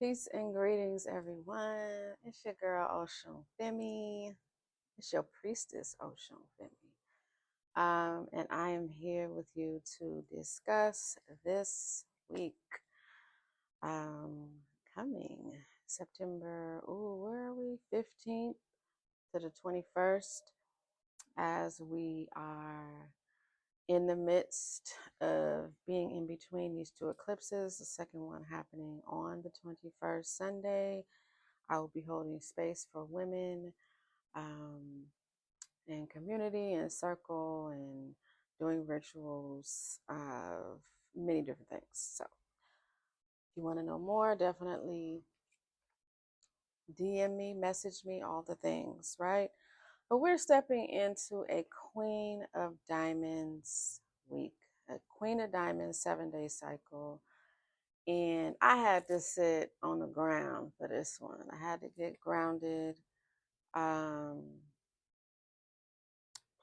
Peace and greetings, everyone. It's your girl, Oshun Femi. It's your priestess, Oshun Femi. And I am here with you to discuss this week, um, coming September, where are we? 15th to the 21st, as we are in the midst of being in between these two eclipses, the second one happening on the 21st, Sunday. I will be holding space for women um, in community and circle and doing rituals of many different things. So if you want to know more, definitely DM me, message me, all the things, right? But we're stepping into a Queen of Diamonds week, a Queen of Diamonds 7-day cycle. And I had to sit on the ground for this one. I had to get grounded. Um,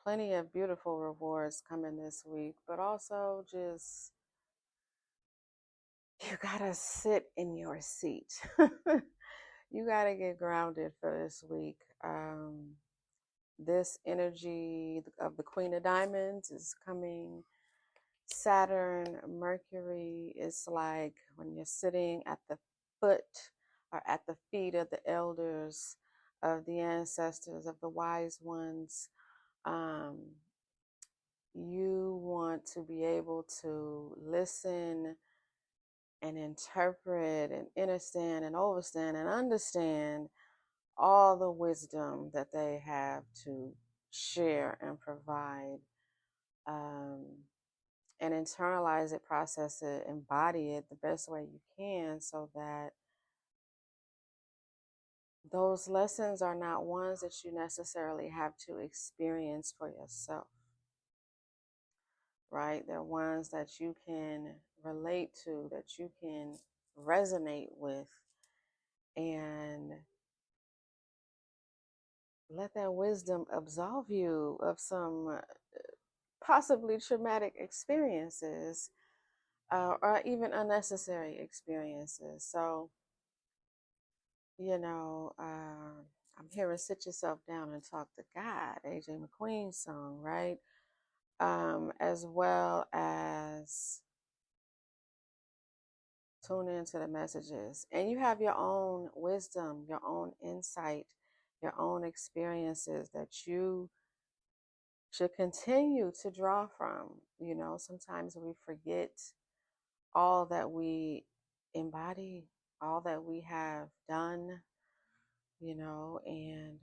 Plenty of beautiful rewards coming this week, but also just you gotta sit in your seat. You gotta get grounded for this week. This energy of the Queen of Diamonds is coming. Saturn, Mercury is like when you're sitting at the foot or at the feet of the elders, of the ancestors, of the wise ones. Um, you want to be able to listen and interpret and understand and overstand and understand all the wisdom that they have to share and provide, um, and internalize it, process it, embody it the best way you can, so that those lessons are not ones that you necessarily have to experience for yourself, right? They're ones that you can relate to, that you can resonate with, and let that wisdom absolve you of some possibly traumatic experiences, or even unnecessary experiences. So, I'm hearing Sit Yourself Down and Talk to God, AJ McQueen's song, right? As well as tune into the messages. And you have your own wisdom, your own insight, your own experiences that you should continue to draw from. Sometimes we forget all that we embody, all that we have done, and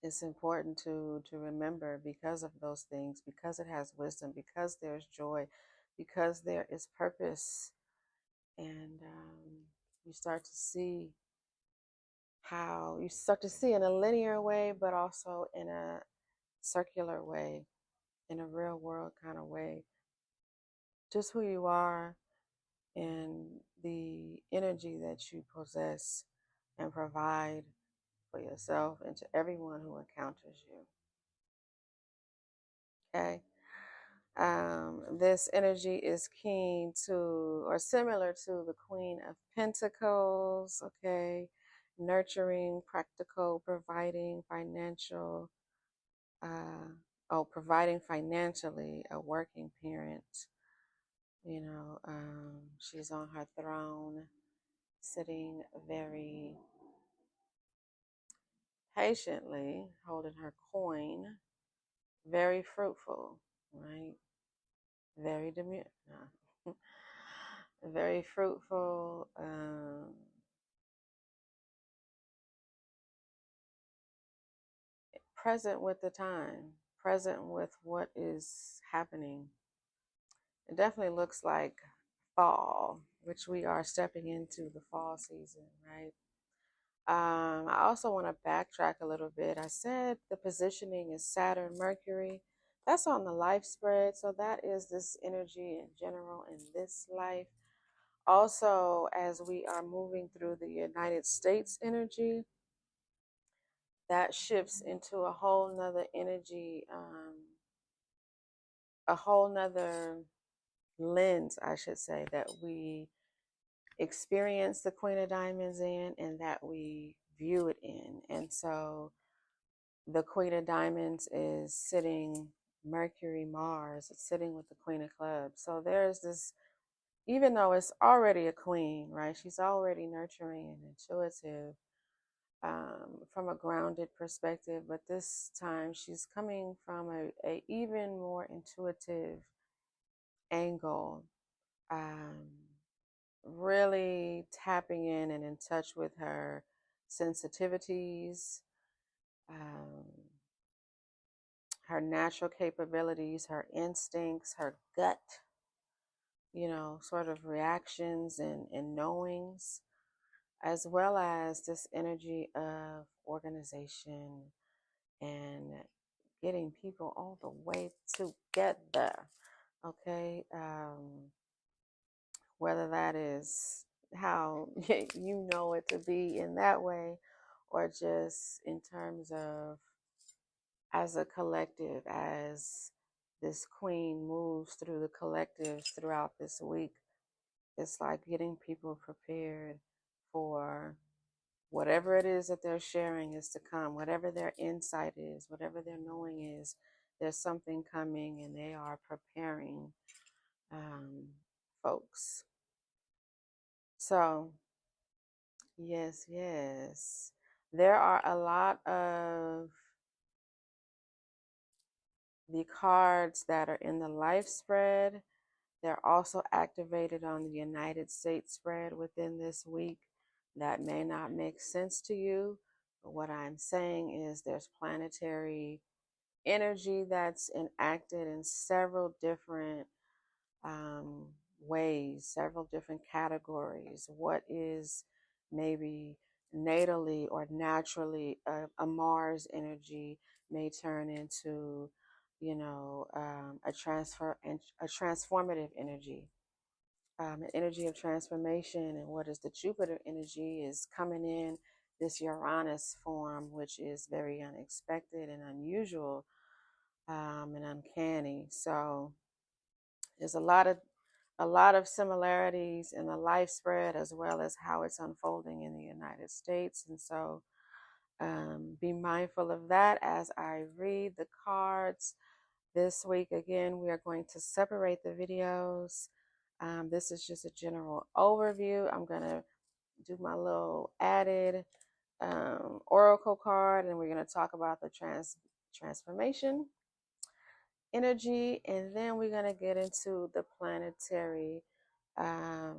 it's important to remember, because of those things, because it has wisdom, because there's joy, because there is purpose. And you start to see in a linear way, but also in a circular way, in a real world kind of way, just who you are and the energy that you possess and provide for yourself and to everyone who encounters you. Okay. This energy is keen to, or similar to, the Queen of Pentacles. Okay. Nurturing, practical, providing financial, providing financially, a working parent. She's on her throne, sitting very patiently, holding her coin, very fruitful, right? Very demure, no. Very fruitful, present with the time, present with what is happening. It definitely looks like fall, which we are stepping into the fall season, right? I also want to backtrack a little bit. I said the positioning is Saturn, Mercury. That's on the life spread. So that is this energy in general in this life. Also, as we are moving through the United States energy, that shifts into a whole nother energy, a whole nother lens, I should say, that we experience the Queen of Diamonds in and that we view it in. And so the Queen of Diamonds is sitting Mercury, Mars, it's sitting with the Queen of Clubs. So there's this, even though it's already a queen, right? She's already nurturing and intuitive from a grounded perspective, but this time she's coming from a even more intuitive angle, um, really tapping in and in touch with her sensitivities, um, her natural capabilities, her instincts, her gut, sort of reactions and knowings, as well as this energy of organization and getting people all the way together. Okay. Whether that is how you know it to be in that way, or just in terms of as a collective, as this queen moves through the collectives throughout this week, it's like getting people prepared for whatever it is that they're sharing is to come, whatever their insight is, whatever their knowing is, there's something coming and they are preparing folks. So, yes, yes. There are a lot of the cards that are in the life spread. They're also activated on the United States spread within this week. That may not make sense to you, but what I'm saying is there's planetary energy that's enacted in several different um, ways, several different categories. What is maybe natally or naturally a Mars energy may turn into, a transformative energy, an energy of transformation. And what is the Jupiter energy is coming in this Uranus form, which is very unexpected and unusual and uncanny. So there's a lot of similarities in the life spread as well as how it's unfolding in the United States. And so be mindful of that as I read the cards this week. Again, we are going to separate the videos. This is just a general overview. I'm going to do my little added oracle card, and we're going to talk about the transformation energy, and then we're going to get into the planetary um,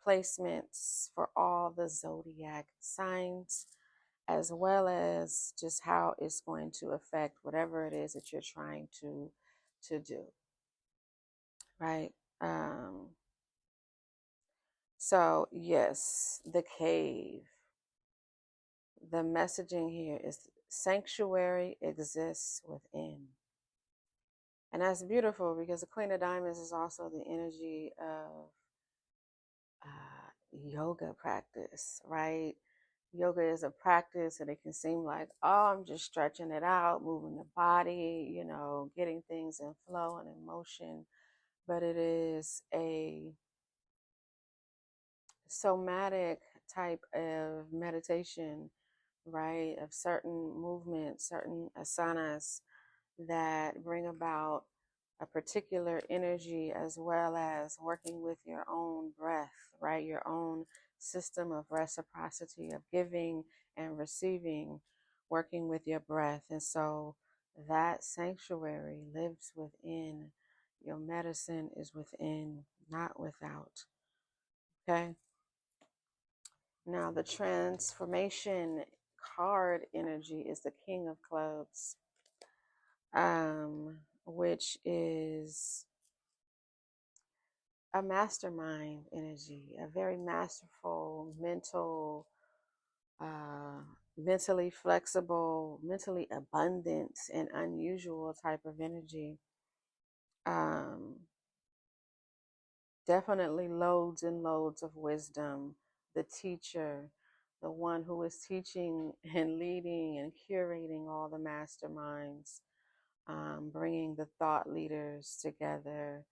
placements for all the zodiac signs, as well as just how it's going to affect whatever it is that you're trying to do, right? um, so yes, the cave, the messaging here is sanctuary exists within. And that's beautiful because the Queen of Diamonds is also the energy of yoga practice, right? Yoga is a practice, and it can seem like, oh, I'm just stretching it out, moving the body, getting things in flow and in motion. But it is a somatic type of meditation, right? Of certain movements, certain asanas that bring about a particular energy, as well as working with your own breath, right? Your own system of reciprocity, of giving and receiving, working with your breath. And so that sanctuary lives within. Your medicine is within, not without. Okay. Now, the transformation card energy is the King of Clubs, which is a mastermind energy, a very masterful, uh, mentally flexible, mentally abundant, and unusual type of energy. Um, Definitely loads and loads of wisdom. The teacher, the one who is teaching and leading and curating all the masterminds, bringing the thought leaders together,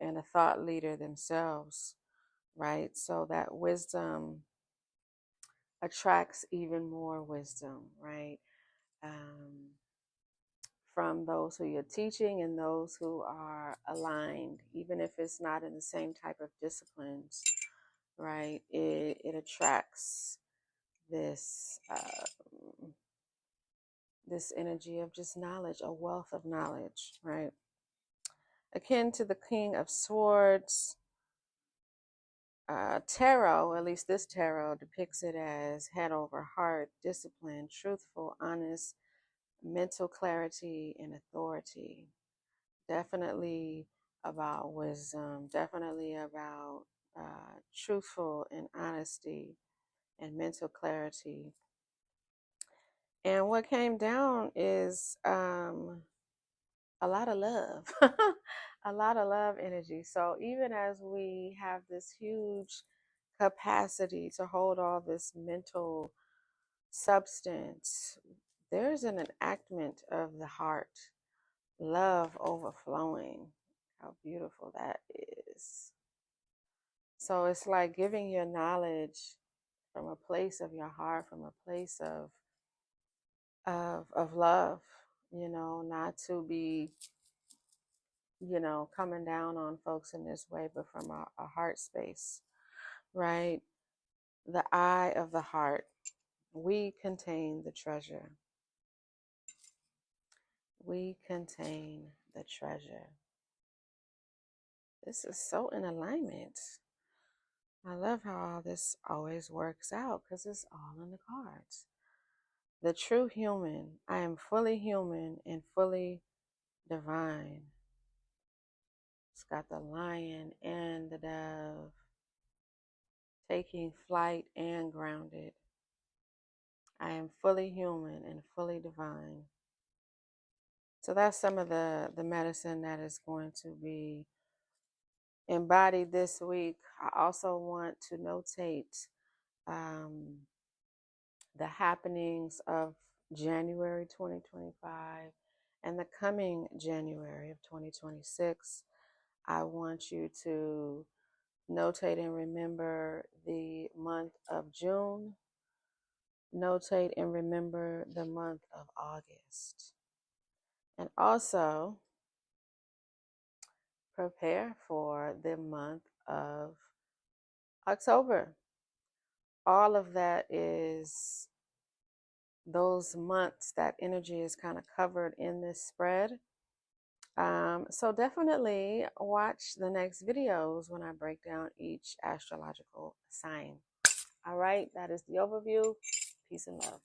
and a thought leader themselves, right? So that wisdom attracts even more wisdom, right? Um, from those who you're teaching and those who are aligned, even if it's not in the same type of disciplines, right? It attracts this this energy of just knowledge, a wealth of knowledge, right? Akin to the King of Swords, tarot, at least this tarot depicts it as head over heart, discipline, truthful, honest, mental clarity, and authority. Definitely about wisdom, definitely about truthful and honesty and mental clarity. And what came down is a lot of love, a lot of love energy. So even as we have this huge capacity to hold all this mental substance, there's an enactment of the heart, love overflowing. How beautiful that is. So it's like giving your knowledge from a place of your heart, from a place of love, not to be, coming down on folks in this way, but from a heart space, right? The eye of the heart. We contain the treasure. We contain the treasure. This is so in alignment. I love how all this always works out because it's all in the cards. The true human. I am fully human and fully divine. It's got the lion and the dove taking flight and grounded. I am fully human and fully divine. So that's some of the medicine that is going to be embodied this week. I also want to notate the happenings of January 2025 and the coming January of 2026. I want you to notate and remember the month of June. Notate and remember the month of August. And also prepare for the month of October. All of that is those months, that energy is kind of covered in this spread. So definitely watch the next videos when I break down each astrological sign. All right, that is the overview. Peace and love.